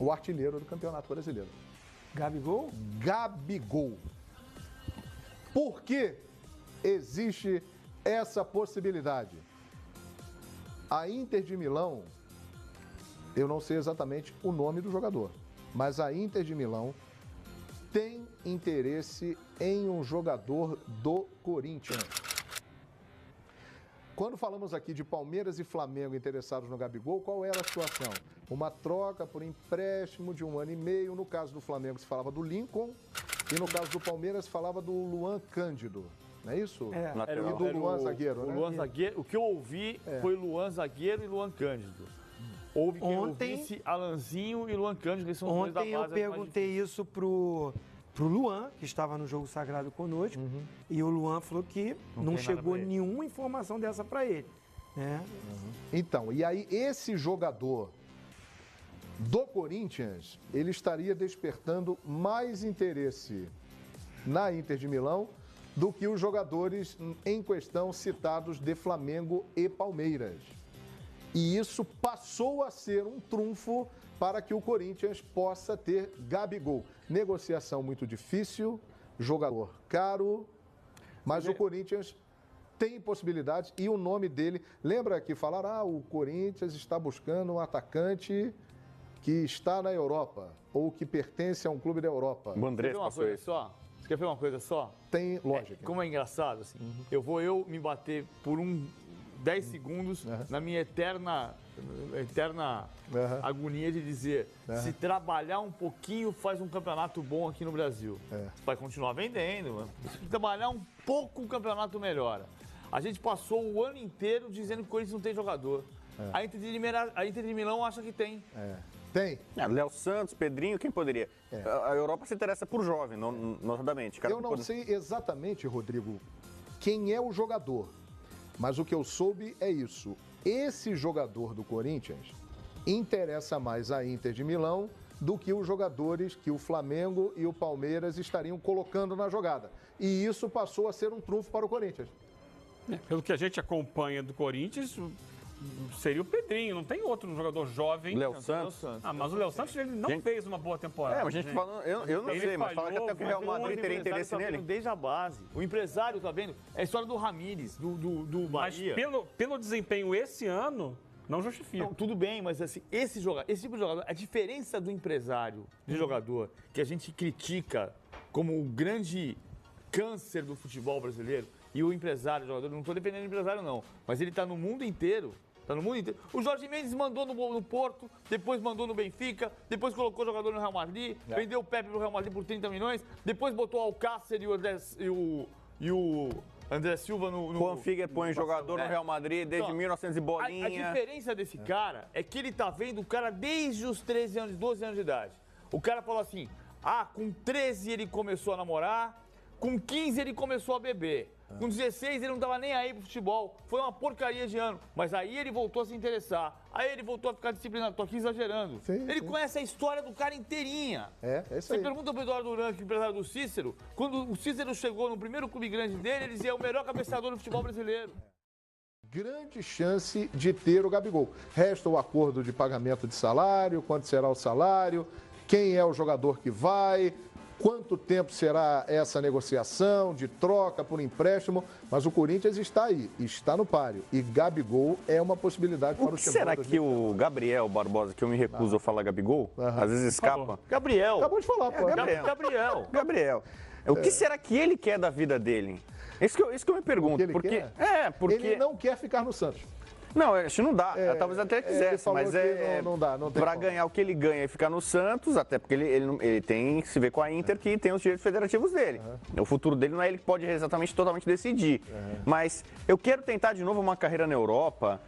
o artilheiro do Campeonato Brasileiro. Gabigol? Gabigol. Por que existe essa possibilidade? A Inter de Milão, eu não sei exatamente o nome do jogador, mas a Inter de Milão tem interesse em um jogador do Corinthians. Quando falamos aqui de Palmeiras e Flamengo interessados no Gabigol, qual era a situação? Uma troca por empréstimo de 1 ano e meio. No caso do Flamengo se falava do Lincoln e no caso do Palmeiras se falava do Luan Cândido. Não é isso? Era E do Luan Zagueiro, né? O Luan Zagueiro, o que eu ouvi foi Luan Zagueiro e Luan Cândido. Houve quem ouvisse Alanzinho e Luan Cândido, que são os dois da base. Ontem eu perguntei isso pro Luan, que estava no Jogo Sagrado conosco, e o Luan falou que não chegou nenhuma informação dessa para ele. Né? Então, e aí esse jogador do Corinthians, ele estaria despertando mais interesse na Inter de Milão do que os jogadores em questão citados de Flamengo e Palmeiras. E isso passou a ser um trunfo para que o Corinthians possa ter Gabigol. Negociação muito difícil, jogador caro, mas o Corinthians tem possibilidades e o nome dele... Lembra que falaram, o Corinthians está buscando um atacante que está na Europa ou que pertence a um clube da Europa. O Andrés passou isso. Você quer ver uma coisa só? Tem lógica. Como é engraçado, assim, eu vou me bater por 10 segundos na minha eterna agonia de dizer, se trabalhar um pouquinho, faz um campeonato bom aqui no Brasil. Vai continuar vendendo, mano. Se trabalhar um pouco, o campeonato melhora. A gente passou o ano inteiro dizendo que o Corinthians não tem jogador. A Inter de Milão acha que tem. Tem. Léo Santos, Pedrinho, quem poderia? A Europa se interessa por jovem, notadamente. Eu não sei exatamente, Rodrigo, quem é o jogador, mas o que eu soube é isso. Esse jogador do Corinthians interessa mais a Inter de Milão do que os jogadores que o Flamengo e o Palmeiras estariam colocando na jogada. E isso passou a ser um trunfo para o Corinthians. Pelo que a gente acompanha do Corinthians, seria o Pedrinho, não tem outro jogador jovem. Léo Santos. Mas o Léo Santos ele não fez uma boa temporada. Mas a gente falando, eu não sei, mas fala que até o Real Madrid teria interesse nele. Desde a base. O empresário, tá vendo? É a história do Ramires, do Bahia. Mas pelo desempenho esse ano, não justifica. Não, tudo bem, mas assim, esse tipo de jogador, a diferença do empresário de jogador, que a gente critica como o grande câncer do futebol brasileiro, e o empresário, o jogador, não estou defendendo o empresário não, mas ele está no mundo inteiro. O Jorge Mendes mandou no Porto, depois mandou no Benfica, depois colocou jogador no Real Madrid, vendeu o Pepe pro Real Madrid por 30 milhões, depois botou o Alcácer e o André Silva no... Juan Figueiredo põe jogador no Real Madrid desde 1900 e bolinha. A diferença desse cara é que ele tá vendo o cara desde os 13 anos, 12 anos de idade. O cara falou assim, com 13 ele começou a namorar, com 15 ele começou a beber. Com 16 ele não estava nem aí pro futebol. Foi uma porcaria de ano. Mas aí ele voltou a se interessar. Aí ele voltou a ficar disciplinado. Tô aqui exagerando. Ele conhece a história do cara inteirinha. É isso aí. Você pergunta pro Eduardo Duran, que é empresário do Cícero, quando o Cícero chegou no primeiro clube grande dele, ele dizia, é o melhor cabeceador do futebol brasileiro. Grande chance de ter o Gabigol. Resta o acordo de pagamento de salário, quanto será o salário, quem é o jogador que vai... Quanto tempo será essa negociação de troca por empréstimo? Mas o Corinthians está aí, está no páreo. E Gabigol é uma possibilidade para o time. Será que o Gabriel Barbosa, que eu me recuso a falar Gabigol, às vezes escapa? Gabriel. Acabou de falar, pô. Gabriel. O que será que ele quer da vida dele? Isso que eu me pergunto. Porque ele não quer ficar no Santos. Não, acho que não dá. Talvez até quisesse, mas não dá. Não tem para como. ganhar o que ele ganha e ficar no Santos, até porque ele tem que se ver com a Inter, que tem os direitos federativos dele. O futuro dele não é ele que pode exatamente totalmente decidir. Mas eu quero tentar de novo uma carreira na Europa.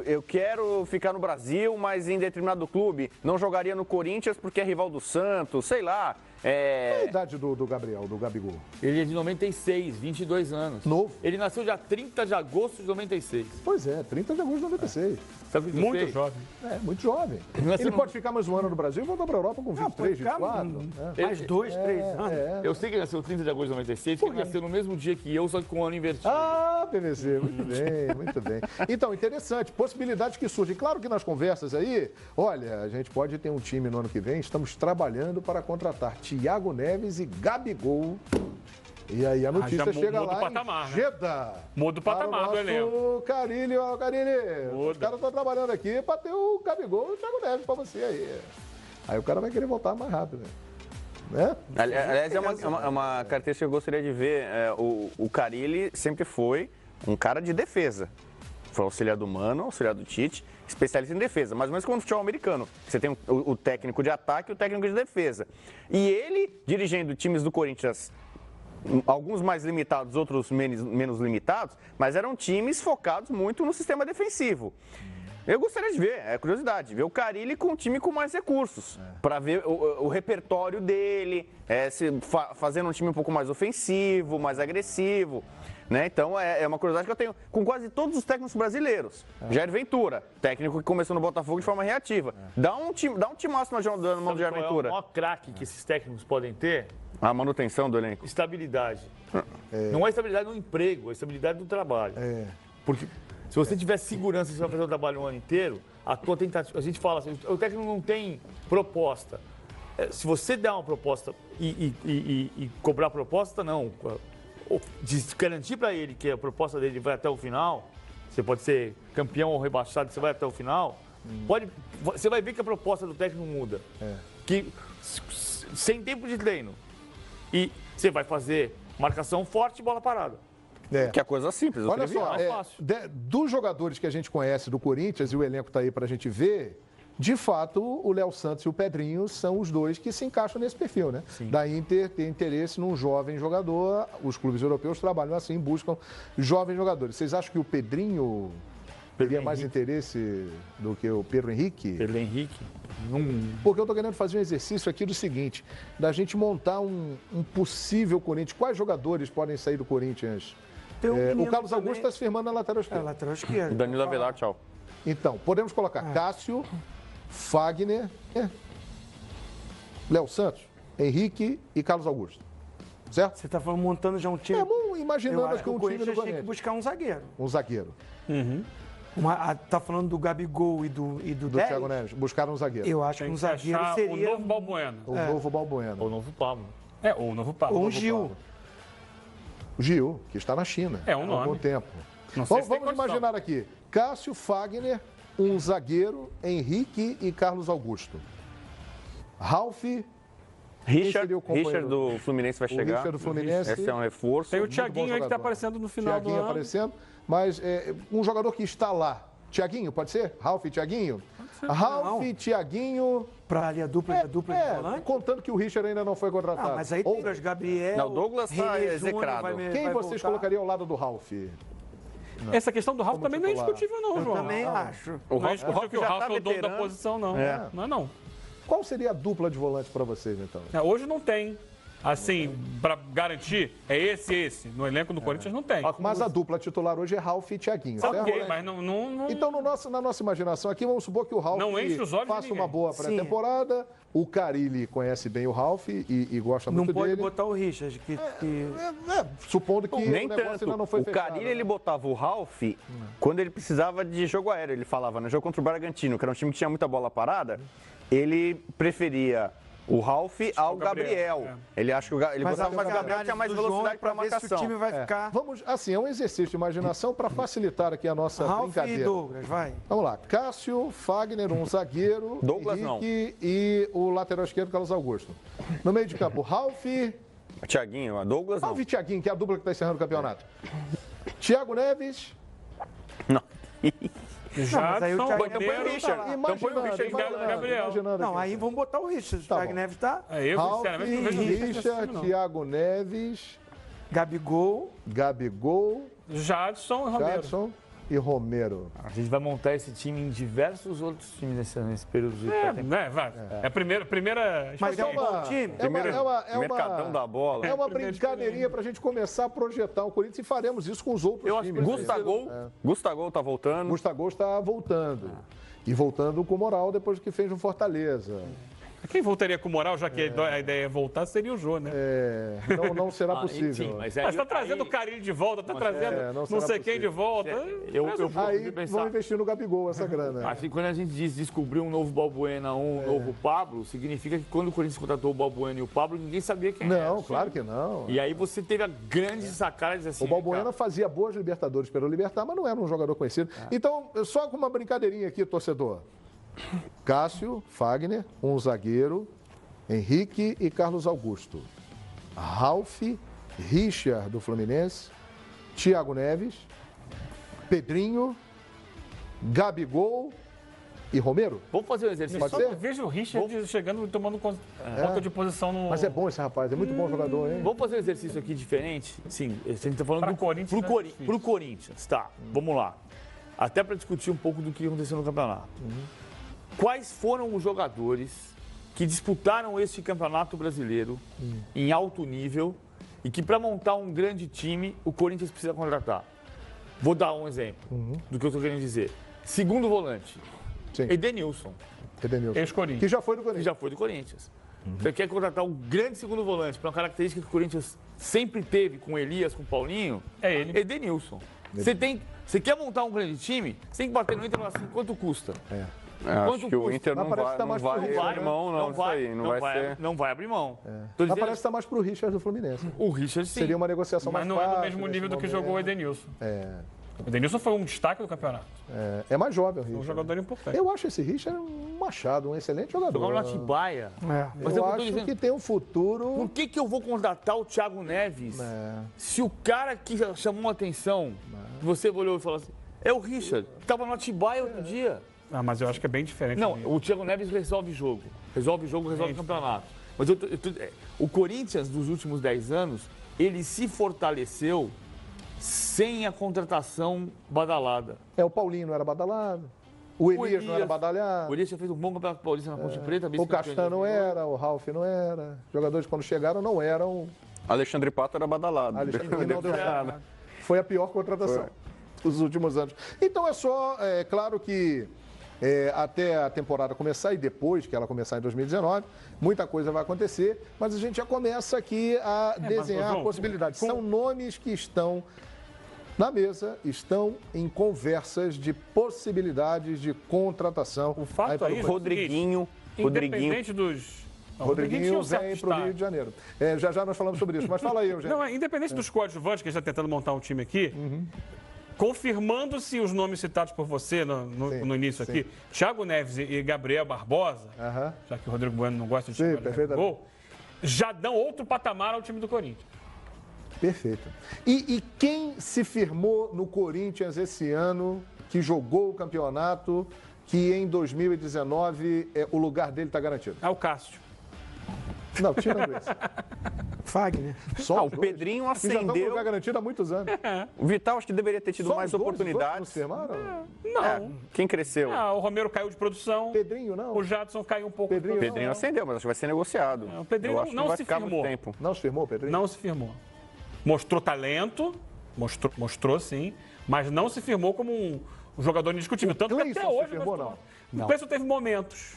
Eu quero ficar no Brasil, mas em determinado clube. Não jogaria no Corinthians porque é rival do Santos, sei lá. Qual é a idade do Gabriel, do Gabigol? Ele é de 96, 22 anos. Novo. Ele nasceu dia 30 de agosto de 96. Pois é, 30 de agosto de 96. Sabe o que eu Muito sei? jovem. É, muito jovem. Ele pode ficar mais um ano no Brasil e voltar para a Europa com 23, 24. Mais 2, 3 anos. Eu sei que ele nasceu 30 de agosto de 96, porque ele nasceu no mesmo dia que eu, só que com o ano invertido. Ah, PVC, muito bem, muito bem. Então, interessante, possibilidades que surgem. Claro que nas conversas aí, olha, a gente pode ter um time no ano que vem, estamos trabalhando para contratar Thiago Neves e Gabigol. E aí a notícia já chega muda lá o patamar, em né? Jeddah. Muda o patamar do elenco. O Carilli, ó, Carilli, os Muda. caras estão trabalhando aqui para ter o Gabigol e o Thiago Neves para você aí. Aí o cara vai querer voltar mais rápido, né? Aliás, é uma característica que eu gostaria de ver. O Carilli sempre foi um cara de defesa. Foi auxiliar do Mano, auxiliar do Tite, especialista em defesa. Mais ou menos como no futebol americano. Você tem o técnico de ataque e o técnico de defesa. E ele, dirigindo times do Corinthians, alguns mais limitados, outros menos limitados, mas eram times focados muito no sistema defensivo. Eu gostaria de ver, curiosidade, ver o Carilli com um time com mais recursos, para ver o repertório dele, fazendo um time um pouco mais ofensivo, mais agressivo. Né? Então, é uma curiosidade que eu tenho com quase todos os técnicos brasileiros. Jair Ventura, técnico que começou no Botafogo de forma reativa. Dá um timaço na mão do Jair Ventura. É o maior craque que esses técnicos podem ter? A manutenção do elenco. Estabilidade. Não é estabilidade no emprego, é estabilidade no trabalho. Porque se você tiver segurança que você vai fazer o trabalho o ano inteiro, a tua tentativa. A gente fala assim, o técnico não tem proposta. Se você der uma proposta e cobrar proposta, não. De garantir para ele que a proposta dele vai até o final, você pode ser campeão ou rebaixado, você vai até o final, você vai ver que a proposta do técnico muda. Que sem tempo de treino. E você vai fazer marcação forte e bola parada. Que é coisa simples. Olha só, fácil. dos jogadores que a gente conhece do Corinthians, e o elenco está aí para a gente ver, de fato, o Léo Santos e o Pedrinho são os dois que se encaixam nesse perfil, né? Sim. Da Inter ter interesse num jovem jogador, os clubes europeus trabalham assim, buscam jovens jogadores. Vocês acham que o Pedrinho teria mais interesse do que o Pedro Henrique? Pedro Henrique. Porque eu estou querendo fazer um exercício aqui do seguinte, da gente montar um possível Corinthians. Quais jogadores podem sair do Corinthians? Tem um menino O Carlos também. Augusto está se firmando na lateral esquerda. Lateral esquerda. Danilo Avelar, tchau. Então, podemos colocar Cássio, Fagner, Léo Santos, Henrique e Carlos Augusto. Certo? Você está montando já um time. Estamos imaginando Eu acho aqui que o um time do Corinthians tem que Corinthians. buscar um zagueiro. Um zagueiro. Tá falando do Gabigol e do Do 10? Thiago Neves. Buscaram um zagueiro. Eu acho que Tem um que zagueiro achar seria... o novo Balbuena. O novo Balbuena. Ou o novo Pablo. Ou o novo Pablo. Ou um Novo Gil. Pablo. O Gil, que está na China. É um há algum nome. tempo. Não sei se tem Vamos condição. imaginar aqui. Cássio, Fagner, um zagueiro, Henrique e Carlos Augusto. Ralf, Richard seria o companheiro? do Fluminense vai o chegar. Richard do Fluminense. Esse é um reforço. Tem o Muito Thiaguinho bom aí que está jogador. aparecendo no final do Thiaguinho ano. aparecendo, mas um jogador que está lá. Thiaguinho, pode ser? Ralf e Thiaguinho? Ralf e Thiaguinho. Para ali a dupla de volante. Contando que o Richard ainda não foi contratado. Ah, mas aí Ou Douglas, Gabriel... Não, Douglas tá René Júnior execrado. quem vocês colocariam ao lado do Ralf? Essa questão do Ralf Como também não é titular. discutível, não, Eu João. também acho. O Não é Ralf discutível que o já Ralf tá é o dono da veterano. posição, não. É. Não é não. Qual seria a dupla de volante para vocês, então? Hoje não tem. Assim, para garantir, é esse. No elenco do Corinthians não tem. Mas a dupla titular hoje é Ralf e Thiaguinho, certo? Ok, mas não... Então, na nossa imaginação aqui, vamos supor que o Ralf Não enche os olhos de faça ninguém. uma boa pré-temporada. O Carilli conhece bem o Ralf e gosta Não muito pode dele. botar o Richard, que... Supondo que Nem o negócio tanto. ainda não foi O fechado. Carilli, ele botava o Ralf quando ele precisava de jogo aéreo. Ele falava, no jogo contra o Bragantino, que era um time que tinha muita bola parada, ele preferia o Ralf ao Gabriel. Ele acha que ele botava mais o Gabriel, que tinha mais velocidade para ver se o marcação. time vai ficar... Vamos, assim, é um exercício de imaginação para facilitar aqui a nossa Ralf e brincadeira. Douglas, vai. Vamos lá. Cássio, Fagner, um zagueiro. Douglas, Henrique e o lateral esquerdo, Carlos Augusto. No meio de campo, Ralf Thiaguinho, a Douglas não. e Thiaguinho, que é a dupla que está encerrando o campeonato. Thiago Neves. Não. mas aí o Jadson, Thiago Então põe o Bandeira... Richard. Então põe o Richard imaginando, Gabriel. imaginando Não, aqui. aí vamos botar o Richard. O Tá Thiago bom. Neves tá... Eu, Ralf, sinceramente, não vejo Richard nesse time, Richard, não. Thiago Neves, Gabigol. Gabigol, Jadson e Romero. Jadson. e Romero. A gente vai montar esse time em diversos outros times nesse período de pré-temporada. É a primeira Mas é um bom time. Mercadão da bola. É uma brincadeirinha pra gente começar a projetar o Corinthians e faremos isso com os outros times. Gustavo tá voltando. Gustavo está voltando. E voltando com moral depois do que fez no Fortaleza. Quem voltaria com moral, já que a ideia é voltar, seria o Jô, né? Não será possível. Sim, mas tá trazendo o Carilho de volta, tá trazendo não sei quem de volta. Aí vão investir no Gabigol essa grana. Assim, quando a gente diz descobrir um novo Balbuena, um novo Pablo, significa que quando o Corinthians contratou o Balbuena e o Pablo, ninguém sabia quem era. Não, claro que não. E aí você teve a grande sacada de dizer assim... O Balbuena fazia boas Libertadores pelo Libertar, mas não era um jogador conhecido. Então, só com uma brincadeirinha aqui, torcedor. Cássio, Fagner, um zagueiro, Henrique e Carlos Augusto. Ralf, Richard do Fluminense, Thiago Neves, Pedrinho, Gabigol e Romero. Vamos fazer um exercício. Pode ser? Veja o Richard chegando e tomando conta de posição no... Mas é bom esse rapaz, é muito bom jogador, hein? Vamos fazer um exercício aqui diferente? Sim, a gente está falando Pra Corinthians, pro Corinthians. Tá, vamos lá. Até para discutir um pouco do que aconteceu no campeonato. Quais foram os jogadores que disputaram este campeonato brasileiro em alto nível e que para montar um grande time o Corinthians precisa contratar? Vou dar um exemplo do que eu estou querendo dizer. Segundo volante, Sim. Edenilson, Ex-Corinthians. Que já foi do que Corinthians. já foi do Corinthians. Você quer contratar um grande segundo volante para uma característica que o Corinthians sempre teve com o Elias, com o Paulinho? É ele. Edenilson. Você quer montar um grande time? Você tem que bater no Inter e falar assim, quanto custa? Acho que o Inter não Mas parece que tá mais pro vai Richard, abrir mão, não. Isso aí, não vai ser. Não vai abrir mão. Tô Mas dizendo, parece que está mais pro Richard do Fluminense. o Richard sim. Seria uma negociação Mas mais não é do fácil mesmo nesse nível do que momento. jogou o Edenilson. É. O Edenilson foi um destaque do campeonato. É mais jovem o Um Richard. jogador importante. Eu acho esse Richard um machado, um excelente jogador. Jogar no Atibaia. Mas Eu tô acho dizendo, que tem um futuro. por que eu vou contratar o Thiago Neves se o cara que chamou a atenção, você olhou e falou assim, é o Richard, que tava no Atibaia outro dia. Mas eu acho que é bem diferente. Não, mesmo. o Thiago Neves resolve jogo. Resolve campeonato. Mas o Corinthians, dos últimos 10 anos, ele se fortaleceu sem a contratação badalada. O Paulinho não era badalado. O Elias não era badalhado. O Elias já fez um bom campeonato paulista na Ponte Preta. O Castan não era, o Ralf não era. Jogadores quando chegaram não eram. Alexandre Pato era badalado. Alexandre não deu certo. Foi a pior contratação dos últimos anos. Então é claro que até a temporada começar e depois que ela começar em 2019, muita coisa vai acontecer, mas a gente já começa aqui a desenhar João, possibilidades. São nomes que estão na mesa, estão em conversas de possibilidades de contratação. O fato aí aí, Rodriguinho. independente dos... Não, Rodriguinho tinha um certo vem para o Rio de destaque. Janeiro. Já nós falamos sobre isso, mas fala aí, Eugênio. Não, independente dos coadjuvantes, que a gente está tentando montar um time aqui, confirmando-se os nomes citados por você no início aqui, Thiago Neves e Gabriel Barbosa, já que o Rodrigo Bueno não gosta de jogar gol, já dão outro patamar ao time do Corinthians. Perfeito. E quem se firmou no Corinthians esse ano, que jogou o campeonato, que em 2019 o lugar dele está garantido? É o Cássio. Não, tirando esse. Fagner. Só O os dois, Pedrinho que já estão com acendeu. lugar garantido há muitos anos. O Vital acho que deveria ter tido Só mais os dois, os outros não oportunidades. se firmaram? Não. Quem cresceu? O Romero caiu de produção. Pedrinho, não. O Jadson caiu um pouco. Pedrinho, de O Pedrinho produção. acendeu, mas acho que vai ser negociado. O Pedrinho Eu acho que não vai se ficar firmou. muito tempo. Não se firmou, Pedrinho? Não se firmou. Mostrou talento, mostrou sim, mas não se firmou como um jogador indiscutível. Tanto que Cleison até se hoje firmou, mostrou. não? O Cleison teve momentos,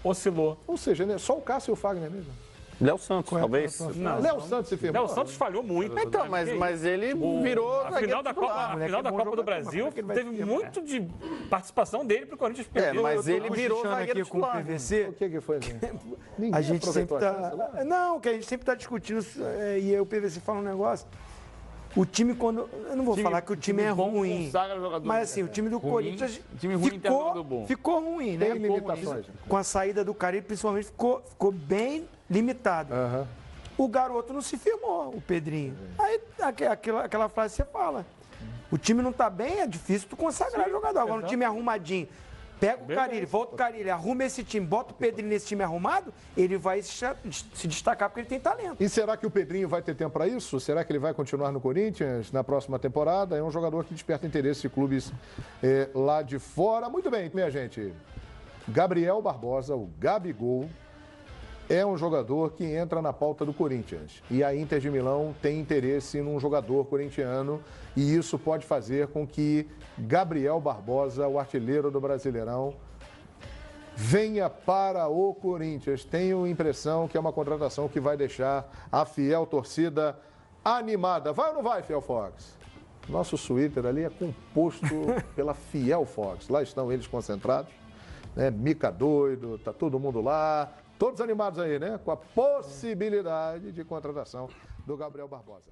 oscilou. Ou seja, né, só o Cássio e o Fagner mesmo. Léo Santos, talvez. Não, Léo Santos se firmou. Léo Santos falhou muito. Então, mas ele virou A final da Copa do Brasil teve muito de participação dele para o Corinthians perder. mas ele virou Puxando zagueiro aqui com o titular. PVC. O que foi? Ninguém A gente sempre aproveitou a chance lá? tá. Não, que a gente sempre tá discutindo. E aí o PVC fala um negócio. O time, quando. Eu não vou falar que o time é bom ruim. consagra jogador. Mas assim, o time do Ruim, Corinthians time ruim tem jogador bom. ficou ruim, né? Tem limitações. Com a saída do Caribe, principalmente, ficou bem limitado. Aham. O garoto não se firmou, o Pedrinho. Aí aquela frase que você fala. O time não tá bem, é difícil tu consagrar jogador. Agora, um time arrumadinho. Pega o Carille, volta o Carille, arruma esse time, bota o Pedrinho nesse time arrumado, ele vai se destacar porque ele tem talento. E será que o Pedrinho vai ter tempo para isso? Será que ele vai continuar no Corinthians na próxima temporada? É um jogador que desperta interesse de clubes lá de fora. Muito bem, minha gente. Gabriel Barbosa, o Gabigol, é um jogador que entra na pauta do Corinthians. E a Inter de Milão tem interesse num jogador corintiano e isso pode fazer com que Gabriel Barbosa, o artilheiro do Brasileirão, venha para o Corinthians. Tenho a impressão que é uma contratação que vai deixar a fiel torcida animada. Vai ou não vai, Fiel Fox? Nosso Twitter ali é composto pela Fiel Fox. Lá estão eles concentrados, né? Mica doido, tá todo mundo lá. Todos animados aí, né? Com a possibilidade de contratação do Gabriel Barbosa.